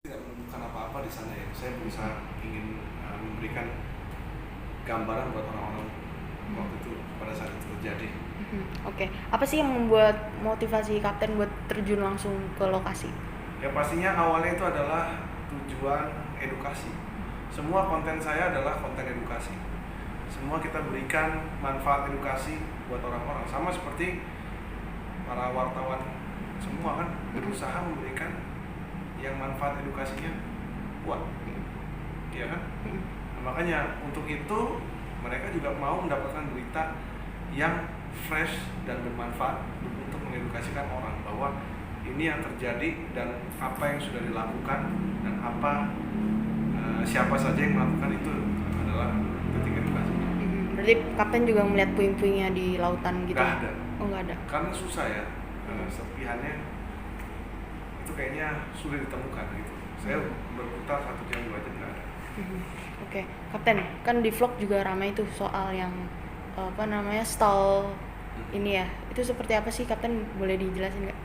Tidak menemukan apa-apa di sana ya. Saya berusaha ingin memberikan gambaran buat orang-orang waktu itu pada saat itu terjadi. Oke. Apa sih yang membuat motivasi Kapten buat terjun langsung ke lokasi? Ya pastinya awalnya itu adalah tujuan edukasi. Semua konten saya adalah konten edukasi. Semua kita berikan manfaat edukasi buat orang-orang. Sama seperti para wartawan semua kan berusaha memberikan yang manfaat edukasinya kuat. Iya kan? Nah, makanya untuk itu mereka juga mau mendapatkan berita yang fresh dan bermanfaat untuk mengedukasikan orang bahwa ini yang terjadi dan apa yang sudah dilakukan dan apa siapa saja yang melakukan itu adalah penting edukasi. Berarti Kapten juga melihat puing-puingnya di lautan gitu? Nggak ada. Oh, nggak ada. Karena susah ya, serpihannya itu kayaknya sulit ditemukan gitu. Saya berputar 1 jam 2 jam nggak ada. Oke, Kapten, kan di vlog juga ramai tuh soal yang stall ini ya. Itu seperti apa sih, Kapten? Boleh dijelasin nggak?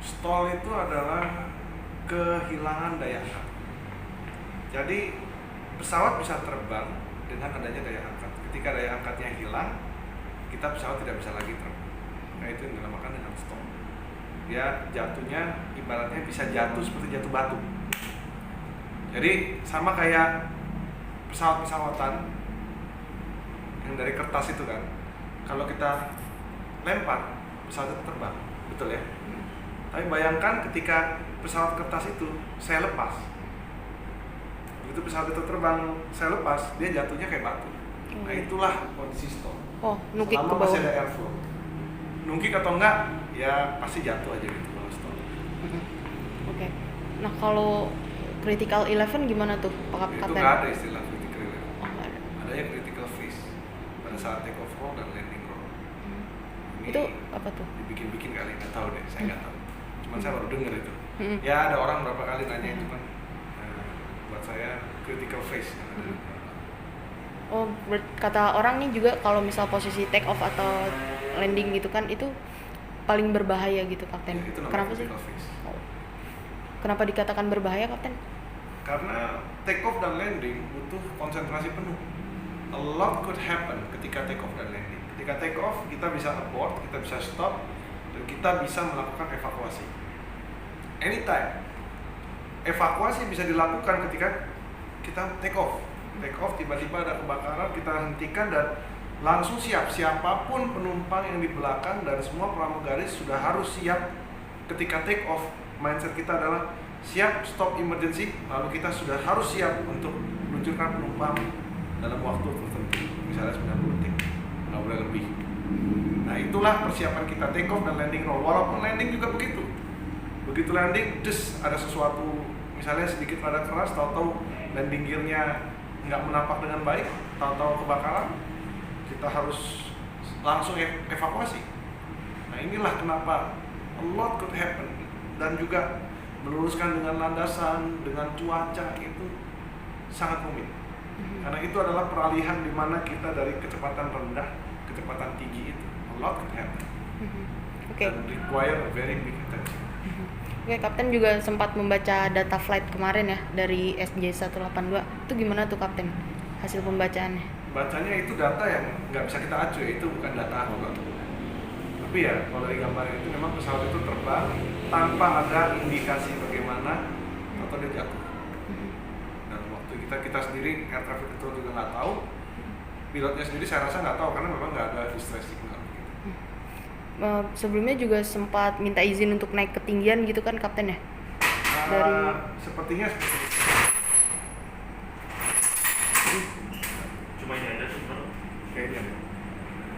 Stall itu adalah kehilangan daya angkat. Jadi pesawat bisa terbang dengan adanya daya angkat. Ketika daya angkatnya hilang, kita pesawat tidak bisa lagi terbang. Nah itu yang dinamakan dengan stall. Dia jatuhnya ibaratnya bisa jatuh seperti jatuh batu. Jadi sama kayak pesawat-pesawatan yang dari kertas itu kan, kalau kita lempar pesawat itu terbang, betul ya? Tapi bayangkan ketika pesawat kertas itu saya lepas, begitu pesawat itu terbang saya lepas, dia jatuhnya kayak batu. Nah itulah kondisi stall. Oh, nukik ke Selama bawah. masih ada airflow, nungkik atau enggak ya pasti jatuh aja gitu kalau stall. Oke. Nah, kalau critical 11 gimana tuh, Pak Itu Kapten? nggak ada istilah critical level. Oh, nggak ada. Adanya critical phase pada saat take off roll dan landing roll. Ini Itu apa tuh? dibikin-bikin kali, nggak tahu deh, saya nggak tahu. Cuman saya baru dengar itu. Mm-mm. Ya ada orang berapa kali nanya, cuman buat saya critical phase. Oh, kata orang nih juga kalau misal posisi take off atau landing gitu kan itu paling berbahaya gitu, Kapten. Ya, itu namanya Kenapa sih? critical phase. Oh. Kenapa dikatakan berbahaya, Kapten? Karena take off dan landing butuh konsentrasi penuh. A lot could happen ketika take off dan landing. Ketika take off kita bisa abort, kita bisa stop, dan kita bisa melakukan evakuasi. Anytime. Evakuasi bisa dilakukan ketika kita take off. Take off tiba-tiba ada kebakaran, kita hentikan dan langsung siap. Siapapun penumpang yang di belakang dan semua pramugari sudah harus siap ketika take off. Mindset kita adalah siap stop emergency, lalu kita sudah harus siap untuk meluncurkan penumpang dalam waktu tertentu, misalnya 90 detik, nggak boleh lebih. Nah itulah persiapan kita take off dan landing roll. Walaupun landing juga begitu. Begitu landing, ada sesuatu misalnya sedikit rada keras, tahu-tahu landing gearnya nggak menapak dengan baik, tahu-tahu kebakaran, kita harus langsung evakuasi. Nah inilah kenapa a lot could happen, dan juga meluruskan dengan landasan, dengan cuaca itu sangat rumit. Karena itu adalah peralihan di mana kita dari kecepatan rendah, kecepatan tinggi itu a lot could happen. Oke. And require a very big attention. Oke, Kapten juga sempat membaca data flight kemarin ya dari SJ182. Itu gimana tuh, Kapten? Hasil pembacaannya? Bacanya itu data yang nggak bisa kita acuh, itu bukan data aku. Tapi ya kalau dari gambarnya itu memang pesawat itu terbang tanpa ada indikasi bagaimana atau dia jatuh. Dan waktu kita sendiri air traffic control juga nggak tahu, pilotnya sendiri saya rasa nggak tahu karena memang nggak ada distress signal. Sebelumnya juga sempat minta izin untuk naik ketinggian gitu kan, Kapten ya? Sepertinya Cuma ini aja sih bro. kayaknya.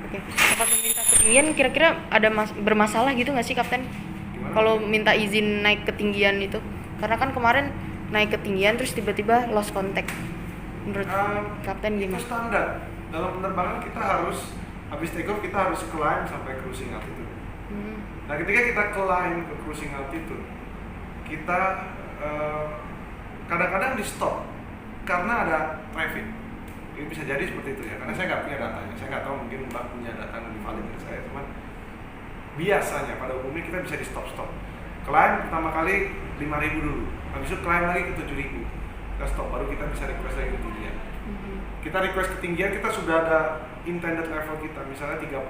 Oke. Sempat meminta ketinggian, kira-kira ada bermasalah gitu nggak sih, Kapten? Gimana? Kalau minta izin naik ketinggian itu, karena kan kemarin naik ketinggian terus tiba-tiba lost contact. Menurut Kapten Itu gimana? standar dalam penerbangan, kita harus habis take off kita harus climb sampai cruising altitude. Nah ketika kita climb ke cruising altitude, kita kadang-kadang di stop karena ada traffic. Ini bisa jadi seperti itu ya, karena saya nggak punya datanya. Saya nggak tahu, mungkin Mbak punya data yang lebih valid dari saya. Cuman biasanya pada umumnya kita bisa di stop. Climb pertama kali 5.000 dulu, habis itu climb lagi ke 7.000, kita stop, baru kita bisa request lagi ketinggian. Kita request ketinggian, kita sudah ada intended level kita, misalnya 31.000,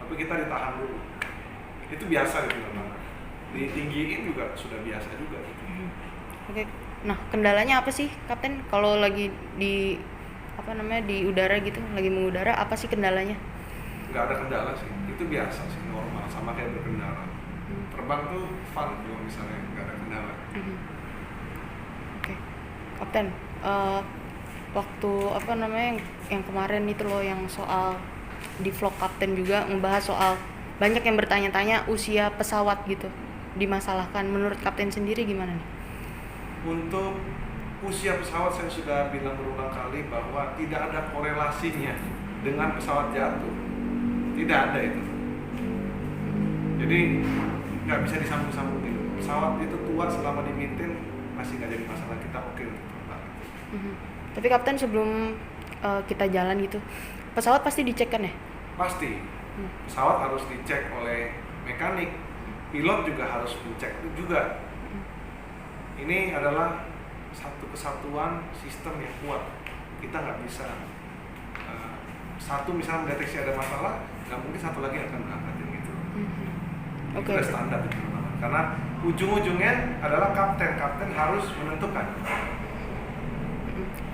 tapi kita ditahan dulu. Itu biasa gitu teman-teman. Ditinggiin juga sudah biasa juga gitu. Oke. Nah, kendalanya apa sih, Kapten? Kalau lagi di di udara gitu, lagi mengudara, apa sih kendalanya? Nggak ada kendala sih, itu biasa sih, normal, sama kayak berkendara. Terbang tuh fun kalau misalnya nggak ada kendala. Oke. Kapten, waktu yang kemarin itu loh, yang soal di vlog Kapten juga membahas soal banyak yang bertanya-tanya usia pesawat gitu, dimasalahkan. Menurut Kapten sendiri gimana nih? Untuk usia pesawat saya sudah bilang berulang kali bahwa tidak ada korelasinya dengan pesawat jatuh, tidak ada itu. Jadi nggak bisa disambung-sambungin. Pesawat itu tua selama di-maintain masih nggak jadi masalah, kita oke untuk terbang. Tapi Kapten, sebelum kita jalan gitu, pesawat pasti dicek kan ya? Pasti. Pesawat harus dicek oleh mekanik, pilot juga harus dicek juga. Ini adalah satu kesatuan sistem yang kuat. Kita nggak bisa satu misalnya mendeteksi ada masalah, nggak mungkin satu lagi akan berangkatin gitu. Itu udah standar itu, karena ujung-ujungnya adalah kapten harus menentukan.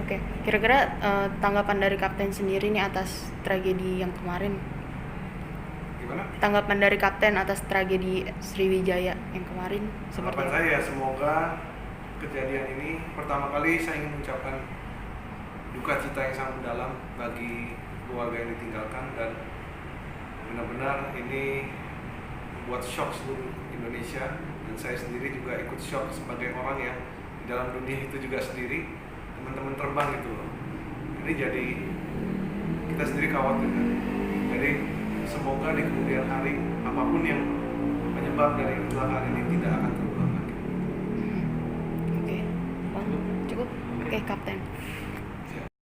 Oke. Kira-kira tanggapan dari Kapten sendiri nih atas tragedi yang kemarin? Gimana? Tanggapan dari Kapten atas tragedi Sriwijaya yang kemarin seperti Harapan apa? saya semoga kejadian ini, pertama kali saya ingin mengucapkan duka cita yang sangat mendalam bagi keluarga yang ditinggalkan, dan benar-benar ini membuat shock seluruh Indonesia, dan saya sendiri juga ikut shock sebagai orang yang di dalam dunia itu juga sendiri, teman-teman terbang gitu loh. Ini jadi kita sendiri khawatir kan. Jadi semoga di kemudian hari apapun yang penyebab dari kecelakaan ini tidak akan terulang.